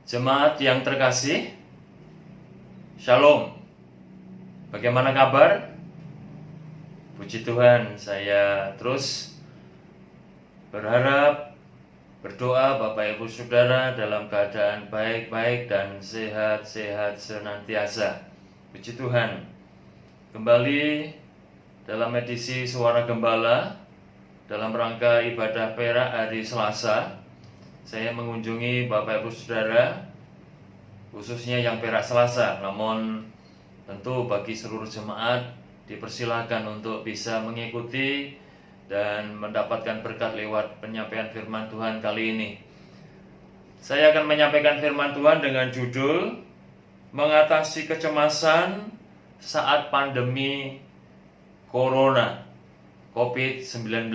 Jemaat yang terkasih, Shalom. Bagaimana kabar? Puji Tuhan, saya terus berharap, berdoa Bapak Ibu Saudara dalam keadaan baik-baik dan sehat-sehat senantiasa. Puji Tuhan. Kembali dalam edisi Suara Gembala dalam rangka ibadah perak hari Selasa. Saya mengunjungi Bapak Ibu Saudara, khususnya yang perak Selasa. Namun tentu bagi seluruh jemaat dipersilakan untuk bisa mengikuti dan mendapatkan berkat lewat penyampaian firman Tuhan kali ini. Saya akan menyampaikan firman Tuhan dengan judul Mengatasi Kecemasan Saat Pandemi Corona COVID-19.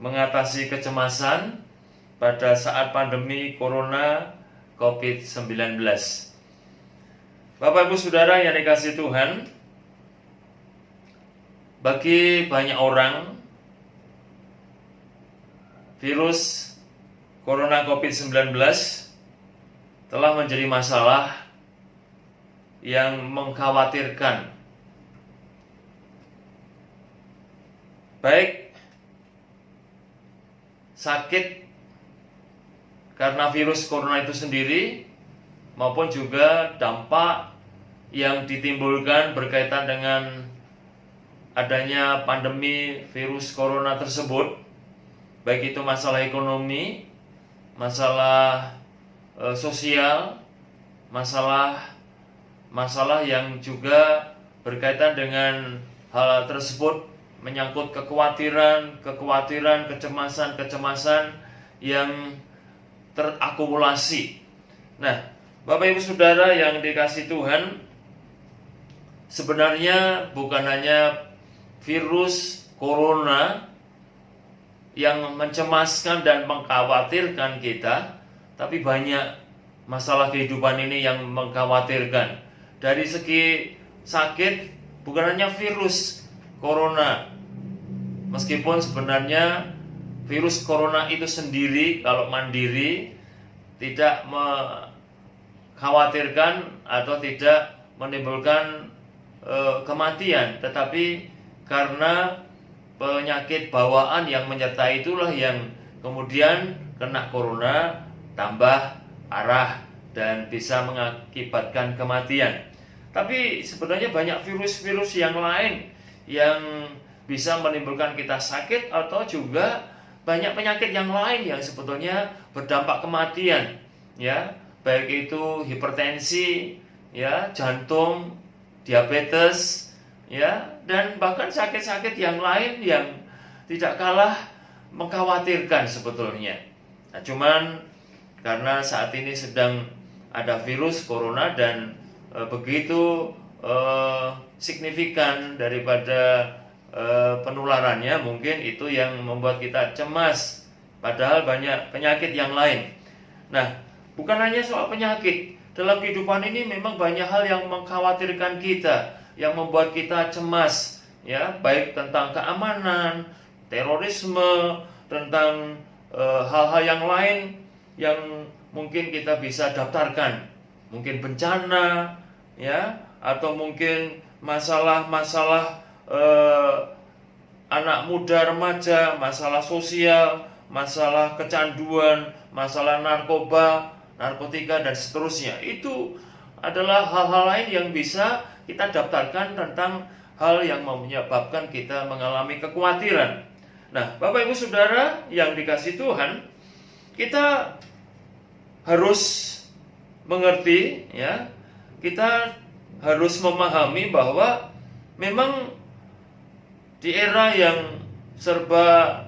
Mengatasi kecemasan pada saat pandemi Corona COVID-19. Bapak Ibu Saudara yang dikasihi Tuhan, bagi banyak orang virus Corona COVID-19 telah menjadi masalah yang mengkhawatirkan. Baik sakit karena virus corona itu sendiri maupun juga dampak yang ditimbulkan berkaitan dengan adanya pandemi virus corona tersebut, baik itu masalah ekonomi, masalah sosial, masalah yang juga berkaitan dengan hal tersebut menyangkut kekhawatiran, kecemasan yang terakumulasi. Nah, Bapak Ibu Saudara yang dikasihi Tuhan, sebenarnya bukan hanya virus corona yang mencemaskan dan mengkhawatirkan kita, tapi banyak masalah kehidupan ini yang mengkhawatirkan. Dari segi sakit, bukan hanya virus corona, meskipun sebenarnya virus corona itu sendiri kalau mandiri tidak mengkhawatirkan atau tidak menimbulkan kematian, tetapi karena penyakit bawaan yang menyertai itulah yang kemudian kena corona tambah parah dan bisa mengakibatkan kematian. Tapi sebenarnya banyak virus-virus yang lain yang bisa menimbulkan kita sakit atau juga banyak penyakit yang lain yang sebetulnya berdampak kematian, ya, baik itu hipertensi, ya, jantung, diabetes, ya, dan bahkan sakit-sakit yang lain yang tidak kalah mengkhawatirkan sebetulnya. Nah, cuman karena saat ini sedang ada virus corona dan begitu signifikan daripada penularannya, mungkin itu yang membuat kita cemas, padahal banyak penyakit yang lain. Nah, bukan hanya soal penyakit, dalam kehidupan ini memang banyak hal yang mengkhawatirkan kita, yang membuat kita cemas, ya, baik tentang keamanan, terorisme, tentang hal-hal yang lain yang mungkin kita bisa daftarkan, mungkin bencana, ya, atau mungkin masalah-masalah anak muda, remaja, masalah sosial, masalah kecanduan, masalah narkoba, narkotika, dan seterusnya. Itu adalah hal-hal lain yang bisa kita daftarkan tentang hal yang menyebabkan kita mengalami kekhawatiran. Nah, Bapak Ibu Saudara yang dikasihi Tuhan, kita harus mengerti, ya, kita harus memahami bahwa memang di era yang serba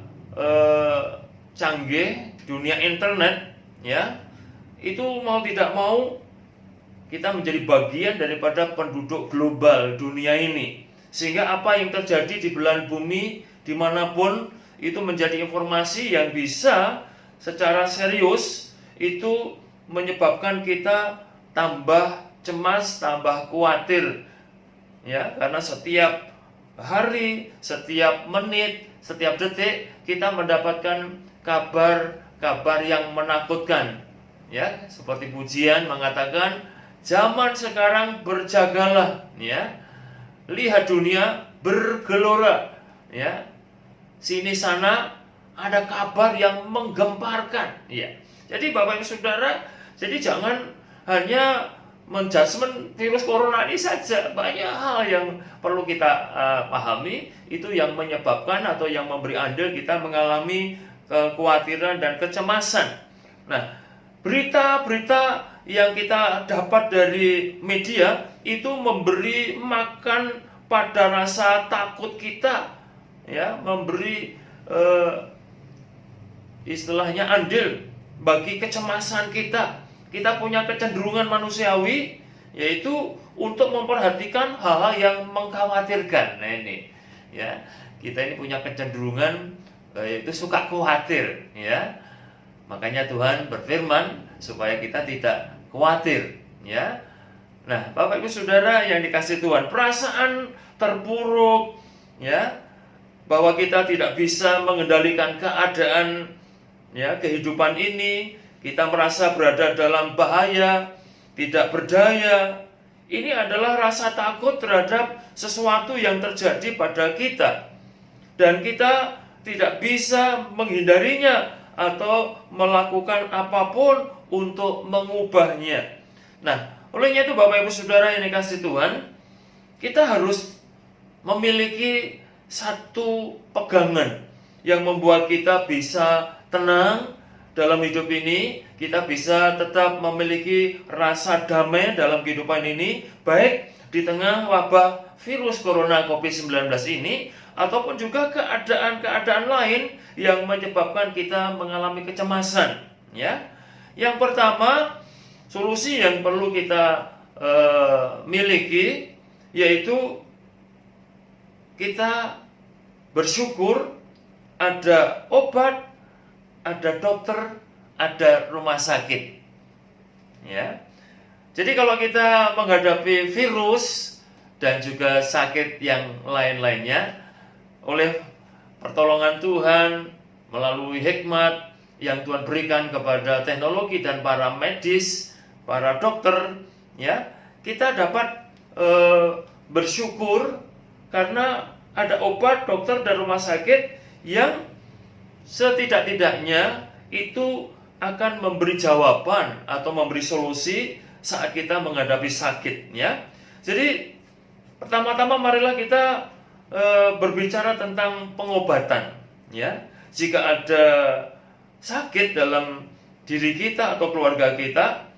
canggih, dunia internet, ya, itu mau tidak mau kita menjadi bagian daripada penduduk global dunia ini, sehingga apa yang terjadi di belahan bumi dimanapun itu menjadi informasi yang bisa secara serius itu menyebabkan kita tambah cemas, tambah khawatir, ya, karena setiap hari, setiap menit, setiap detik kita mendapatkan kabar-kabar yang menakutkan, ya, seperti pujian mengatakan zaman sekarang berjagalah, ya. Lihat dunia bergelora, ya. Sini sana ada kabar yang menggemparkan, ya. Jadi Bapak Ibu Saudara, jadi jangan hanya menjudgment virus corona ini saja, banyak hal yang perlu kita pahami, itu yang menyebabkan atau yang memberi andil kita mengalami kekhawatiran dan kecemasan. Nah, berita-berita yang kita dapat dari media itu memberi makan pada rasa takut kita, ya, memberi istilahnya andil bagi kecemasan kita. Kita punya kecenderungan manusiawi, yaitu untuk memperhatikan hal-hal yang mengkhawatirkan. Nah ini, ya, kita ini punya kecenderungan yaitu suka khawatir, ya. Makanya Tuhan berfirman supaya kita tidak khawatir, ya. Nah, Bapak Ibu Saudara yang dikasihi Tuhan, perasaan terpuruk, ya, bahwa kita tidak bisa mengendalikan keadaan, ya, kehidupan ini, kita merasa berada dalam bahaya, tidak berdaya. Ini adalah rasa takut terhadap sesuatu yang terjadi pada kita, dan kita tidak bisa menghindarinya atau melakukan apapun untuk mengubahnya. Nah, olehnya itu Bapak Ibu Saudara yang dikasihi Tuhan, kita harus memiliki satu pegangan yang membuat kita bisa tenang dalam hidup ini. Kita bisa tetap memiliki rasa damai dalam kehidupan ini, baik di tengah wabah virus corona COVID-19 ini, ataupun juga keadaan-keadaan lain yang menyebabkan kita mengalami kecemasan, ya. Yang pertama, solusi yang perlu kita miliki, yaitu kita bersyukur ada obat, ada dokter, ada rumah sakit, ya. Jadi kalau kita menghadapi virus dan juga sakit yang lain-lainnya, oleh pertolongan Tuhan melalui hikmat yang Tuhan berikan kepada teknologi dan para medis, para dokter, ya, kita dapat bersyukur karena ada obat, dokter, dan rumah sakit yang setidak-tidaknya itu akan memberi jawaban atau memberi solusi saat kita menghadapi sakit, ya. Jadi pertama-tama marilah kita berbicara tentang pengobatan, ya. Jika ada sakit dalam diri kita atau keluarga kita,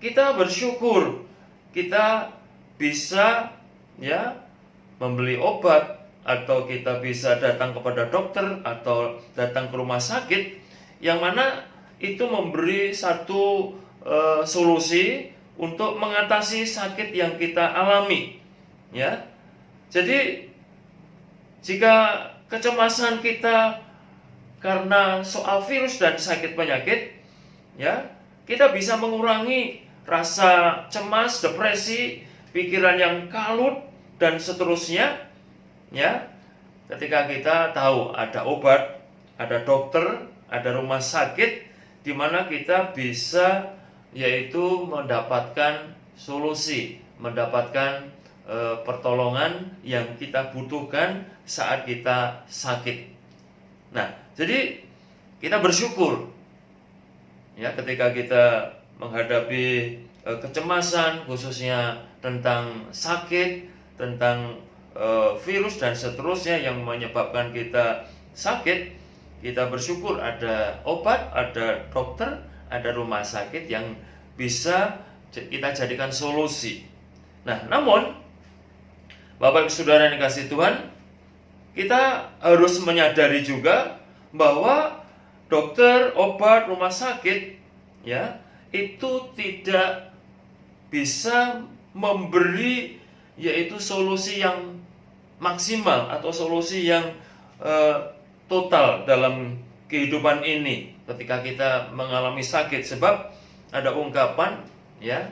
kita bersyukur kita bisa, ya, membeli obat, atau kita bisa datang kepada dokter atau datang ke rumah sakit, yang mana itu memberi satu solusi untuk mengatasi sakit yang kita alami, ya. Jadi jika kecemasan kita karena soal virus dan sakit penyakit, ya, kita bisa mengurangi rasa cemas, depresi, pikiran yang kalut, dan seterusnya, ya. Ketika kita tahu ada obat, ada dokter, ada rumah sakit di mana kita bisa yaitu mendapatkan solusi, mendapatkan pertolongan yang kita butuhkan saat kita sakit. Nah, jadi kita bersyukur, ya, ketika kita menghadapi kecemasan, khususnya tentang sakit, tentang virus dan seterusnya yang menyebabkan kita sakit. Kita bersyukur ada obat, ada dokter, ada rumah sakit yang bisa kita jadikan solusi. Nah, namun Bapak Ibu Saudara yang dikasihi Tuhan, kita harus menyadari juga bahwa dokter, obat, rumah sakit, ya, itu tidak bisa memberi yaitu solusi yang maksimal atau solusi yang total dalam kehidupan ini ketika kita mengalami sakit. Sebab ada ungkapan, ya,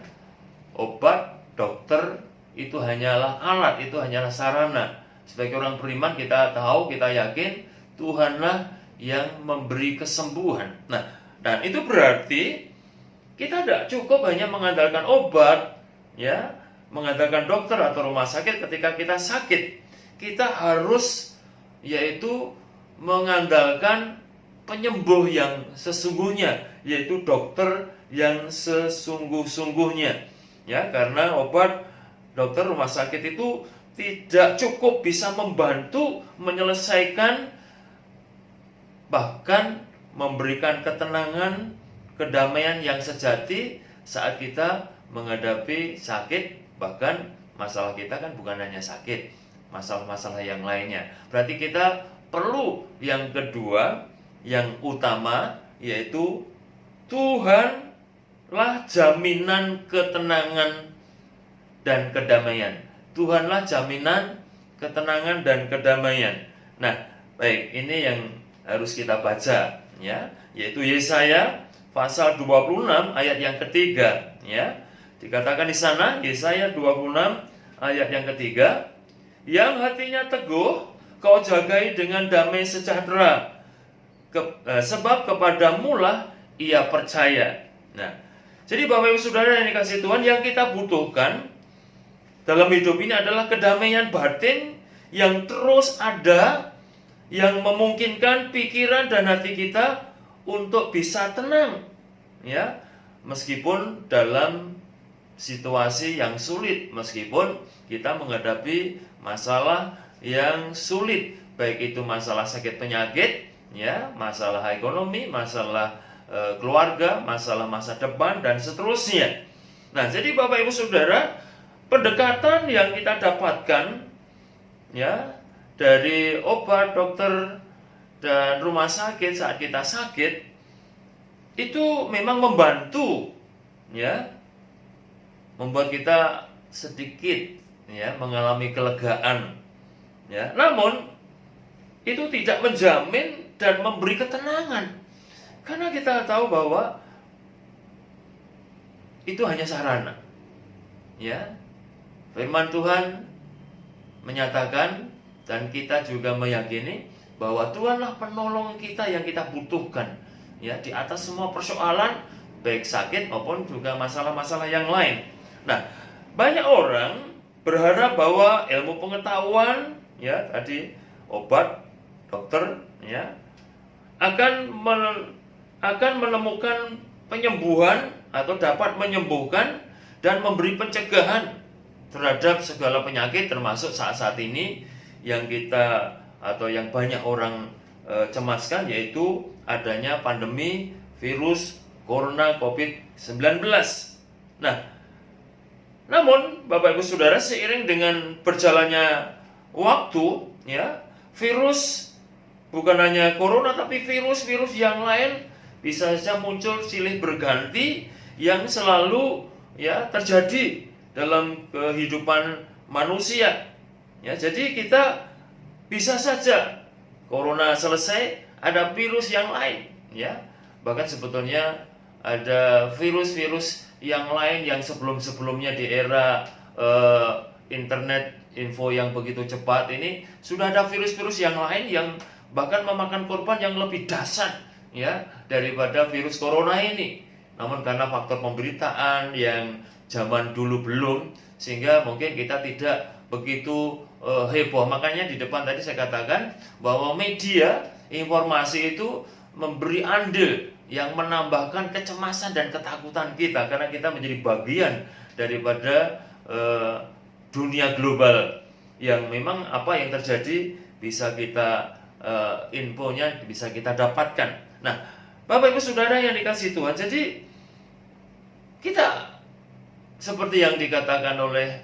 obat, dokter itu hanyalah alat, itu hanyalah sarana. Sebagai orang beriman kita tahu, kita yakin Tuhanlah yang memberi kesembuhan. Nah, dan itu berarti kita tidak cukup hanya mengandalkan obat, ya, mengandalkan dokter atau rumah sakit ketika kita sakit. Kita harus yaitu mengandalkan penyembuh yang sesungguhnya, yaitu dokter yang sesungguh-sungguhnya. Ya, karena obat, dokter, rumah sakit itu tidak cukup bisa membantu menyelesaikan, bahkan memberikan ketenangan, kedamaian yang sejati saat kita menghadapi sakit. Bahkan masalah kita kan bukan hanya sakit, masalah-masalah yang lainnya. Berarti kita perlu yang kedua, yang utama, yaitu Tuhanlah jaminan ketenangan dan kedamaian. Tuhanlah jaminan ketenangan dan kedamaian. Nah, baik, ini yang harus kita baca, ya, yaitu Yesaya pasal 26 ayat yang ketiga, ya. Dikatakan di sana, Yesaya 26 ayat yang ketiga, yang hatinya teguh kau jagai dengan damai sejahtera, sebab kepadamulah ia percaya. Nah, jadi Bapak Ibu Saudara yang dikasihi Tuhan, yang kita butuhkan dalam hidup ini adalah kedamaian batin yang terus ada, yang memungkinkan pikiran dan hati kita untuk bisa tenang, ya, meskipun dalam situasi yang sulit, meskipun kita menghadapi masalah yang sulit, baik itu masalah sakit penyakit, ya, masalah ekonomi, masalah keluarga, masalah masa depan, dan seterusnya. Nah, jadi Bapak Ibu Saudara, pendekatan yang kita dapatkan, ya, dari obat, dokter, dan rumah sakit saat kita sakit, itu memang membantu, ya, membuat kita sedikit, ya, mengalami kelegaan, ya. Namun itu tidak menjamin dan memberi ketenangan, karena kita tahu bahwa itu hanya sarana, ya. Firman Tuhan menyatakan, dan kita juga meyakini bahwa Tuhanlah penolong kita yang kita butuhkan, ya, di atas semua persoalan, baik sakit maupun juga masalah-masalah yang lain. Nah, banyak orang berharap bahwa ilmu pengetahuan, ya, tadi obat, dokter, ya, akan menemukan penyembuhan atau dapat menyembuhkan dan memberi pencegahan terhadap segala penyakit, termasuk saat-saat ini yang kita atau yang banyak orang cemaskan, yaitu adanya pandemi virus corona COVID-19. Nah, namun Bapak Ibu Saudara, seiring dengan berjalannya waktu, ya, virus, bukan hanya corona tapi virus-virus yang lain bisa saja muncul silih berganti yang selalu, ya, terjadi dalam kehidupan manusia. Ya, jadi kita bisa saja corona selesai, ada virus yang lain, ya. Bahkan sebetulnya ada virus-virus yang lain yang sebelum-sebelumnya di era internet info yang begitu cepat ini, sudah ada virus-virus yang lain yang bahkan memakan korban yang lebih dahsyat, ya, daripada virus corona ini. Namun karena faktor pemberitaan yang zaman dulu belum, sehingga mungkin kita tidak begitu heboh. Makanya di depan tadi saya katakan bahwa media informasi itu memberi andil yang menambahkan kecemasan dan ketakutan kita, karena kita menjadi bagian daripada dunia global yang memang apa yang terjadi bisa kita infonya bisa kita dapatkan. Nah, Bapak Ibu Saudara yang dikasihi Tuhan, jadi kita seperti yang dikatakan oleh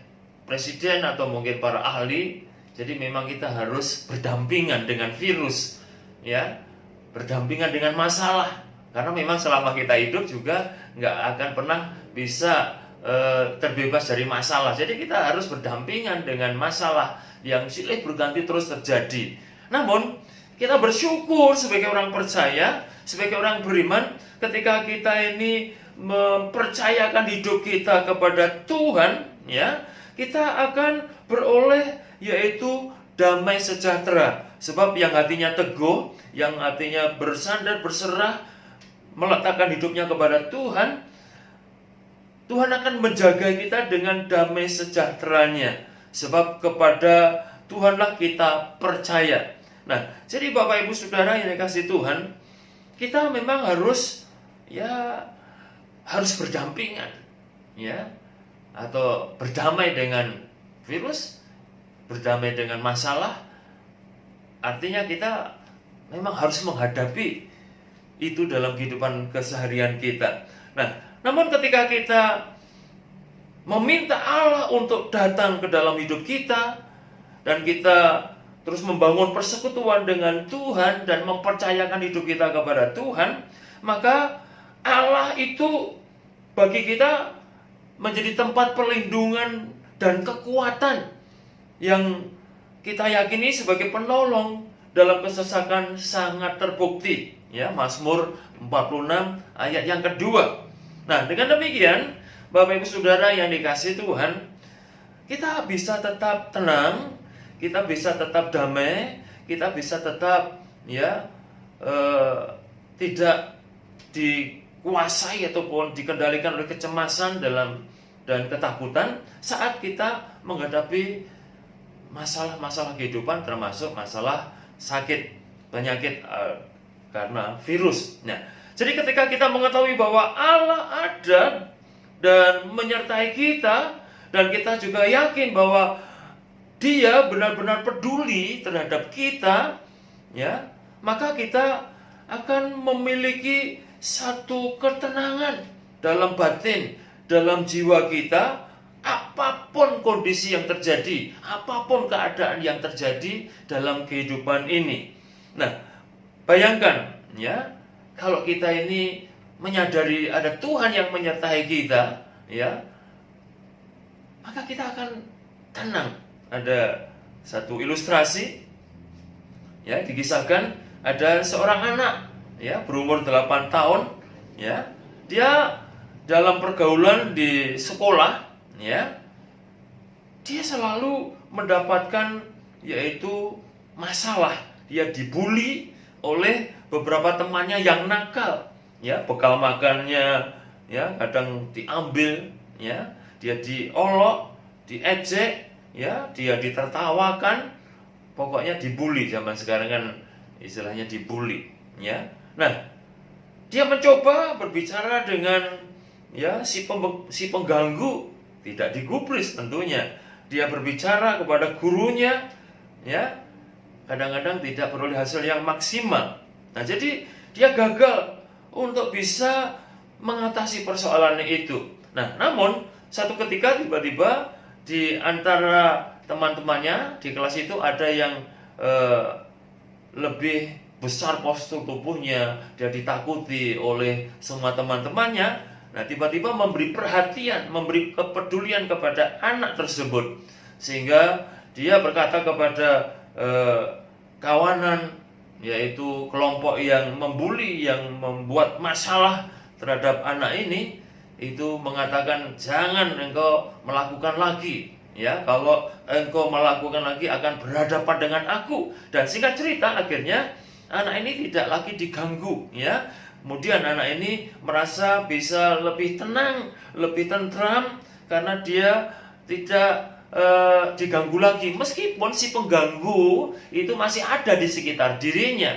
presiden atau mungkin para ahli, jadi memang kita harus berdampingan dengan virus, ya, berdampingan dengan masalah, karena memang selama kita hidup juga nggak akan pernah bisa terbebas dari masalah. Jadi kita harus berdampingan dengan masalah yang silih berganti terus terjadi. Namun kita bersyukur sebagai orang percaya, sebagai orang beriman, ketika kita ini mempercayakan hidup kita kepada Tuhan, ya, kita akan beroleh yaitu damai sejahtera. Sebab yang hatinya teguh, yang hatinya bersandar, berserah, meletakkan hidupnya kepada Tuhan, Tuhan akan menjaga kita dengan damai sejahteranya, sebab kepada Tuhanlah kita percaya. Nah, jadi Bapak Ibu Saudara yang dikasihi Tuhan, kita memang harus berdampingan, atau berdamai dengan virus, berdamai dengan masalah. Artinya kita memang harus menghadapi itu dalam kehidupan keseharian kita. Nah, namun ketika kita meminta Allah untuk datang ke dalam hidup kita, dan kita terus membangun persekutuan dengan Tuhan dan mempercayakan hidup kita kepada Tuhan, maka Allah itu bagi kita menjadi tempat perlindungan dan kekuatan yang kita yakini sebagai penolong dalam kesesakan sangat terbukti. Mazmur 46 ayat yang kedua. Nah, dengan demikian Bapak Ibu Saudara yang dikasihi Tuhan, kita bisa tetap tenang, kita bisa tetap damai, kita bisa tetap tidak dikuasai ataupun dikendalikan oleh kecemasan dan ketakutan saat kita menghadapi masalah-masalah kehidupan, termasuk masalah sakit, penyakit karena virus. Nah, jadi ketika kita mengetahui bahwa Allah ada dan menyertai kita, dan kita juga yakin bahwa Dia benar-benar peduli terhadap kita, maka kita akan memiliki satu ketenangan dalam batin, dalam jiwa kita, apapun kondisi yang terjadi, apapun keadaan yang terjadi dalam kehidupan ini. Nah, bayangkan kalau kita ini menyadari ada Tuhan yang menyertai kita, maka kita akan tenang. Ada satu ilustrasi, dikisahkan ada seorang anak, berumur 8 tahun, dia dalam pergaulan di sekolah, dia selalu mendapatkan yaitu masalah. Dia dibully oleh beberapa temannya yang nakal, bekal makannya kadang diambil, dia diolok, diejek, dia ditertawakan, pokoknya dibully. Zaman sekarang kan istilahnya dibully, Nah, dia mencoba berbicara dengan si pengganggu, tidak digubris tentunya. Dia berbicara kepada gurunya, kadang-kadang tidak peroleh hasil yang maksimal. Nah, jadi dia gagal untuk bisa mengatasi persoalannya itu. Nah, namun satu ketika tiba-tiba di antara teman-temannya di kelas itu ada yang lebih besar postur tubuhnya, dia ditakuti oleh semua teman-temannya. Nah, tiba-tiba memberi perhatian, memberi kepedulian kepada anak tersebut, sehingga dia berkata kepada kawanan, yaitu kelompok yang membuli, yang membuat masalah terhadap anak ini, itu mengatakan, jangan engkau melakukan lagi, kalau engkau melakukan lagi akan berhadapan dengan aku. Dan singkat cerita, akhirnya anak ini tidak lagi diganggu, Kemudian anak ini merasa bisa lebih tenang, lebih tentram, karena dia tidak diganggu lagi. Meskipun si pengganggu itu masih ada di sekitar dirinya,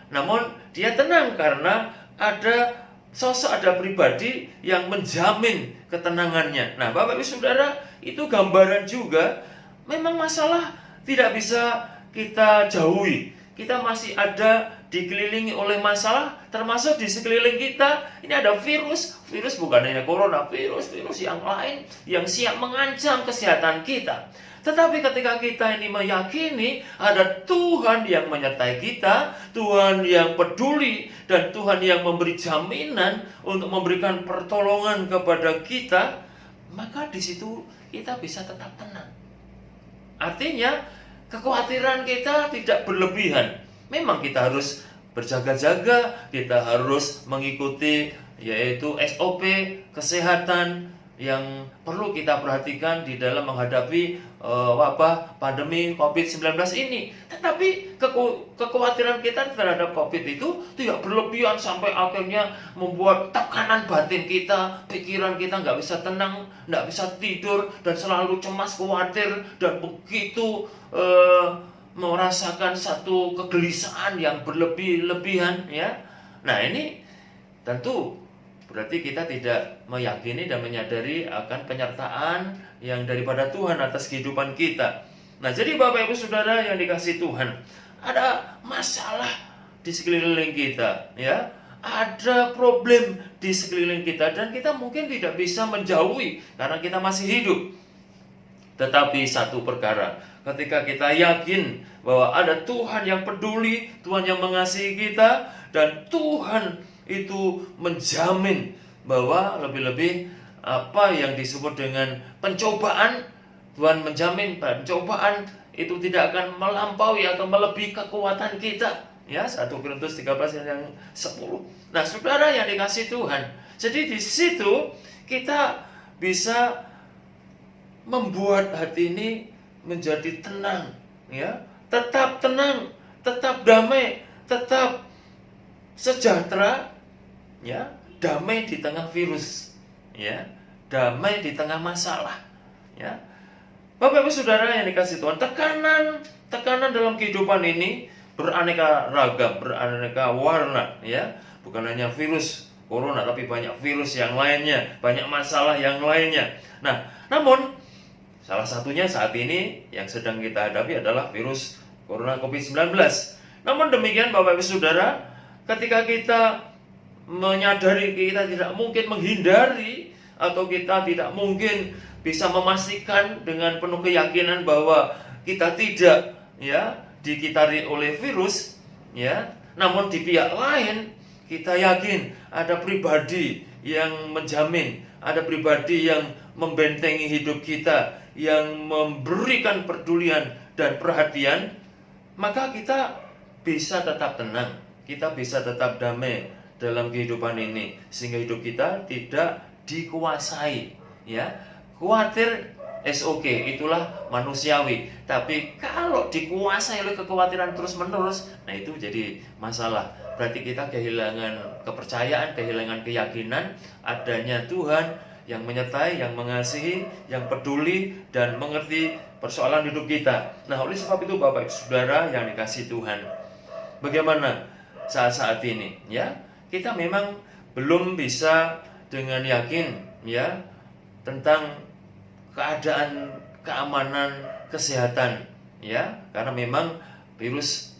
namun dia tenang karena ada sosok, ada pribadi yang menjamin ketenangannya. Nah, Bapak Ibu Saudara, itu gambaran juga, memang masalah tidak bisa kita jauhi. Kita masih ada dikelilingi oleh masalah, termasuk di sekeliling kita ini ada virus bukan hanya corona, virus yang lain yang siap mengancam kesehatan kita. Tetapi ketika kita ini meyakini ada Tuhan yang menyertai kita, Tuhan yang peduli, dan Tuhan yang memberi jaminan untuk memberikan pertolongan kepada kita, maka di situ kita bisa tetap tenang. Artinya kekhawatiran kita tidak berlebihan. Memang kita harus berjaga-jaga, kita harus mengikuti yaitu SOP kesehatan, yang perlu kita perhatikan di dalam menghadapi wabah pandemi COVID-19 ini. Tetapi kekhawatiran kita terhadap COVID itu tidak berlebihan sampai akhirnya membuat tekanan batin kita, pikiran kita nggak bisa tenang, nggak bisa tidur, dan selalu cemas, khawatir, dan begitu merasakan satu kegelisahan yang berlebih-lebihan, ya. Nah, ini tentu berarti kita tidak meyakini dan menyadari akan penyertaan yang daripada Tuhan atas kehidupan kita. Nah, jadi Bapak Ibu Saudara yang dikasihi Tuhan, ada masalah di sekeliling kita, ya. Ada problem di sekeliling kita dan kita mungkin tidak bisa menjauhi karena kita masih hidup. Tetapi satu perkara, ketika kita yakin bahwa ada Tuhan yang peduli, Tuhan yang mengasihi kita, dan Tuhan itu menjamin bahwa lebih-lebih apa yang disebut dengan pencobaan, Tuhan menjamin pencobaan itu tidak akan melampaui atau melebihi kekuatan kita. Ya, 1 Korintus 13 yang 10. Nah, saudara yang dikasihi Tuhan, jadi di situ kita bisa membuat hati ini menjadi tenang, ya, tetap tenang, tetap damai, tetap sejahtera, ya, damai di tengah virus, ya, damai di tengah masalah, ya. Bapak Ibu Saudara yang dikasihi Tuhan, tekanan dalam kehidupan ini beraneka ragam, beraneka warna, ya. Bukan hanya virus corona, tapi banyak virus yang lainnya, banyak masalah yang lainnya. Nah, namun salah satunya saat ini yang sedang kita hadapi adalah virus corona COVID-19. Namun demikian Bapak Ibu Saudara, ketika kita menyadari kita tidak mungkin menghindari atau kita tidak mungkin bisa memastikan dengan penuh keyakinan bahwa kita tidak, ya, dikitari oleh virus, ya. Namun di pihak lain kita yakin ada pribadi yang menjamin, ada pribadi yang membentengi hidup kita, yang memberikan pedulian dan perhatian, maka kita bisa tetap tenang, kita bisa tetap damai dalam kehidupan ini, sehingga hidup kita tidak dikuasai, ya. Khawatir oke, itulah manusiawi. Tapi kalau dikuasai oleh kekhawatiran terus-menerus, nah itu jadi masalah. Berarti kita kehilangan kepercayaan, kehilangan keyakinan adanya Tuhan yang menyertai, yang mengasihi, yang peduli dan mengerti persoalan hidup kita. Nah, oleh sebab itu Bapak Ibu Saudara yang dikasihi Tuhan, bagaimana saat-saat ini, ya? Kita memang belum bisa dengan yakin, ya, tentang keadaan keamanan kesehatan, ya, karena memang virus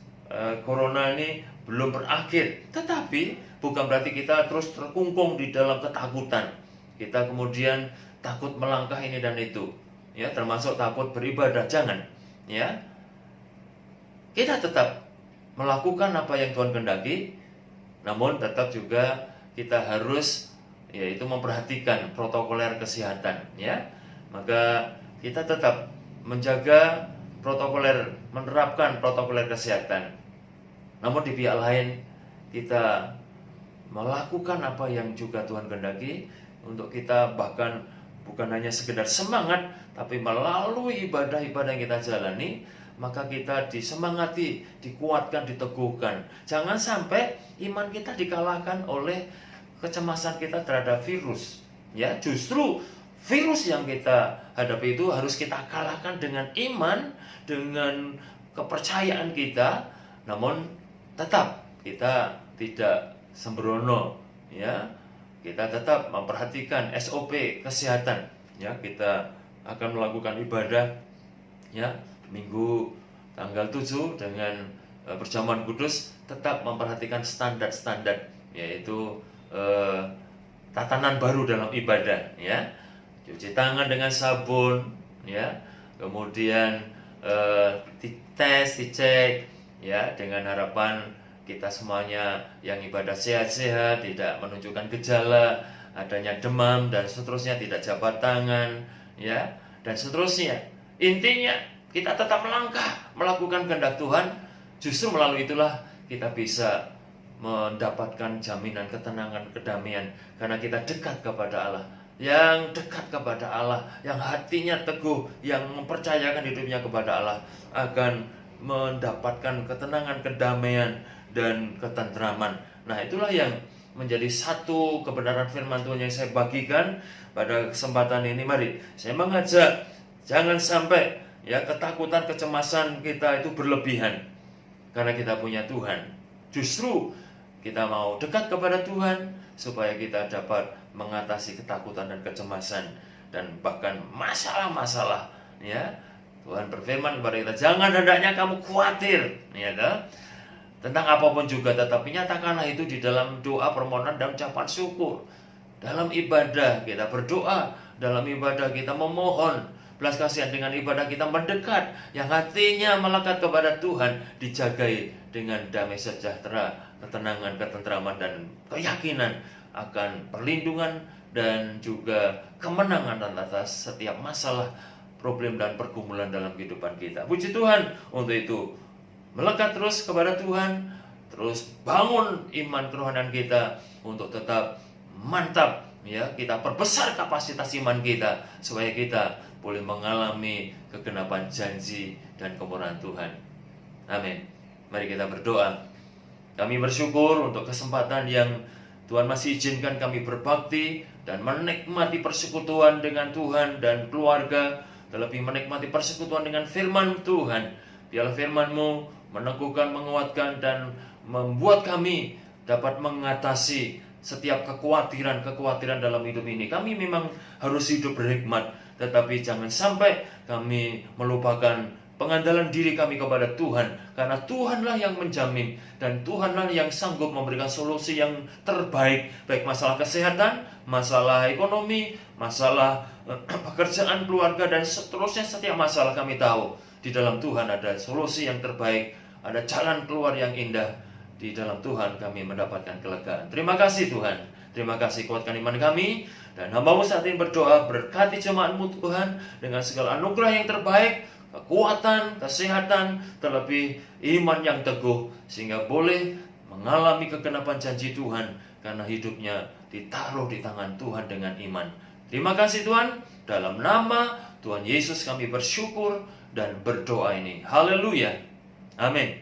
corona ini belum berakhir. Tetapi bukan berarti kita terus terkungkung di dalam ketakutan. Kita kemudian takut melangkah ini dan itu, ya, termasuk takut beribadah, jangan, ya. Kita tetap melakukan apa yang Tuhan kehendaki, namun tetap juga kita harus, yaitu memperhatikan protokoler kesehatan, ya. Maka kita tetap menjaga protokoler, menerapkan protokoler kesehatan. Namun di pihak lain kita melakukan apa yang juga Tuhan kehendaki, untuk kita bahkan bukan hanya sekedar semangat, tapi melalui ibadah-ibadah yang kita jalani, maka kita disemangati, dikuatkan, diteguhkan. Jangan sampai iman kita dikalahkan oleh kecemasan kita terhadap virus, ya. Justru virus yang kita hadapi itu harus kita kalahkan dengan iman, dengan kepercayaan kita. Namun tetap kita tidak sembrono, ya. Kita tetap memperhatikan SOP kesehatan, ya. Kita akan melakukan ibadah, ya, Minggu tanggal 7 dengan perjamuan kudus, tetap memperhatikan standar-standar, yaitu tatanan baru dalam ibadah, ya. Cuci tangan dengan sabun, ya. Kemudian dites, dicek, ya, dengan harapan kita semuanya yang ibadah sehat-sehat, tidak menunjukkan gejala adanya demam dan seterusnya, tidak jabat tangan, ya, dan seterusnya. Intinya kita tetap melangkah melakukan kehendak Tuhan. Justru melalui itulah kita bisa mendapatkan jaminan ketenangan, kedamaian, karena kita dekat kepada Allah yang dekat kepada Allah, yang hatinya teguh, yang mempercayakan hidupnya kepada Allah, akan mendapatkan ketenangan, kedamaian, dan ketentraman. Nah, itulah yang menjadi satu kebenaran firman Tuhan yang saya bagikan pada kesempatan ini. Mari saya mengajak, jangan sampai ya ketakutan, kecemasan kita itu berlebihan karena kita punya Tuhan. Justru kita mau dekat kepada Tuhan supaya kita dapat mengatasi ketakutan dan kecemasan dan bahkan masalah-masalah, ya. Tuhan berfirman kepada kita, jangan hendaknya kamu khawatir, ya kan? Tentang apapun juga, tetapi nyatakanlah itu di dalam doa, permohonan, dan ucapan syukur. Dalam ibadah kita berdoa, dalam ibadah kita memohon belas kasihan, dengan ibadah kita mendekat, yang hatinya melekat kepada Tuhan, dijagai dengan damai sejahtera, ketenangan, ketentraman, dan keyakinan akan perlindungan dan juga kemenangan atas setiap masalah, problem, dan pergumulan dalam kehidupan kita. Puji Tuhan untuk itu. Melekat terus kepada Tuhan, terus bangun iman kerohanian kita untuk tetap mantap, ya. Kita perbesar kapasitas iman kita supaya kita boleh mengalami kegenapan janji dan kemurahan Tuhan. Amin. Mari kita berdoa. Kami bersyukur untuk kesempatan yang Tuhan masih izinkan kami berbakti dan menikmati persekutuan dengan Tuhan dan keluarga, terlebih menikmati persekutuan dengan firman Tuhan. Biarlah firman-Mu meneguhkan, menguatkan, dan membuat kami dapat mengatasi setiap kekhawatiran dalam hidup ini. Kami memang harus hidup berhikmat, tetapi jangan sampai kami melupakan pengandalan diri kami kepada Tuhan, karena Tuhanlah yang menjamin dan Tuhanlah yang sanggup memberikan solusi yang terbaik, baik masalah kesehatan, masalah ekonomi, masalah pekerjaan, keluarga, dan seterusnya. Setiap masalah kami tahu di dalam Tuhan ada solusi yang terbaik, ada jalan keluar yang indah. Di dalam Tuhan kami mendapatkan kelegaan. Terima kasih Tuhan. Terima kasih, kuatkan iman kami. Dan hamba-Mu saat ini berdoa, berkati jemaat-Mu Tuhan dengan segala anugerah yang terbaik, kekuatan, kesehatan, terlebih iman yang teguh, sehingga boleh mengalami kegenapan janji Tuhan, karena hidupnya ditaruh di tangan Tuhan dengan iman. Terima kasih Tuhan. Dalam nama Tuhan Yesus kami bersyukur dan berdoa ini. Haleluya. Amin.